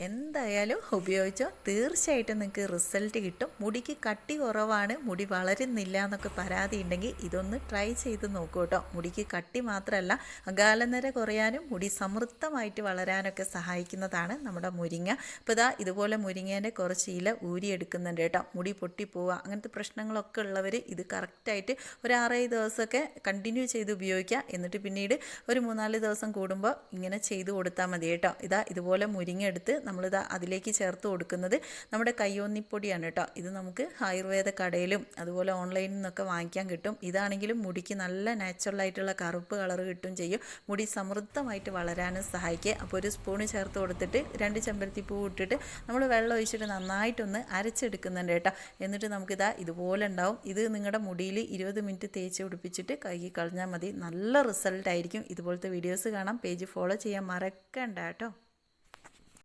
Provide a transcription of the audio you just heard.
എന്തായാലും ഉപയോഗിച്ചോ, തീർച്ചയായിട്ടും നിങ്ങൾക്ക് റിസൾട്ട് കിട്ടും. മുടിക്ക് കട്ടി കുറവാണ്, മുടി വളരുന്നില്ല എന്നൊക്കെ പരാതി ഉണ്ടെങ്കിൽ ഇതൊന്ന് ട്രൈ ചെയ്ത് നോക്കൂ കേട്ടോ. മുടിക്ക് കട്ടി മാത്രമല്ല, അകാലനര കുറയാനും മുടി സമൃദ്ധമായിട്ട് വളരാനൊക്കെ സഹായിക്കുന്നതാണ് നമ്മുടെ മുരിങ്ങ. അപ്പോൾ ഇതുപോലെ മുരിങ്ങേൻ്റെ കുറച്ച് ഇല ഊരിയെടുക്കുന്നുണ്ട് കേട്ടോ. മുടി പൊട്ടിപ്പോവുക അങ്ങനത്തെ പ്രശ്നങ്ങളൊക്കെ ഉള്ളവർ ഇത് കറക്റ്റായിട്ട് ഒരു 6-7 ദിവസമൊക്കെ കണ്ടിന്യൂ ചെയ്ത് ഉപയോഗിക്കുക. എന്നിട്ട് പിന്നീട് ഒരു 3-4 ദിവസം കൂടുമ്പോൾ ഇങ്ങനെ ചെയ്ത് കൊടുത്താൽ മതി കേട്ടോ. ഇതുപോലെ മുരിങ്ങ എടുത്ത് നമ്മളിതാ അതിലേക്ക് ചേർത്ത് കൊടുക്കുന്നത് നമ്മുടെ കയ്യോന്നിപ്പൊടിയാണ് കേട്ടോ. ഇത് നമുക്ക് ആയുർവേദ കടയിലും അതുപോലെ ഓൺലൈനിൽ നിന്നൊക്കെ വാങ്ങിക്കാൻ കിട്ടും. ഇതാണെങ്കിലും മുടിക്ക് നല്ല നാച്ചുറലായിട്ടുള്ള കറുപ്പ് കളർ കിട്ടും ചെയ്യും. മുടി സമൃദ്ധമായിട്ട് വളരാനും സഹായിക്കുക. അപ്പോൾ ഒരു സ്പൂണ് ചേർത്ത് കൊടുത്തിട്ട് 2 ചെമ്പരത്തിപ്പൂ ഇട്ടിട്ട് നമ്മൾ വെള്ളം ഒഴിച്ചിട്ട് നന്നായിട്ടൊന്ന് അരച്ചെടുക്കുന്നുണ്ട് കേട്ടോ. എന്നിട്ട് നമുക്കിതാ ഇതുപോലെ ഉണ്ടാവും. ഇത് നിങ്ങളുടെ മുടിയിൽ 20 മിനിറ്റ് തേച്ച് പിടിപ്പിച്ചിട്ട് കഴുകി കളഞ്ഞാൽ മതി. നല്ല റിസൾട്ടായിരിക്കും. ഇതുപോലത്തെ വീഡിയോസ് കാണാം. പേജ് ഫോളോ ചെയ്യാൻ മറക്കണ്ട കേട്ടോ.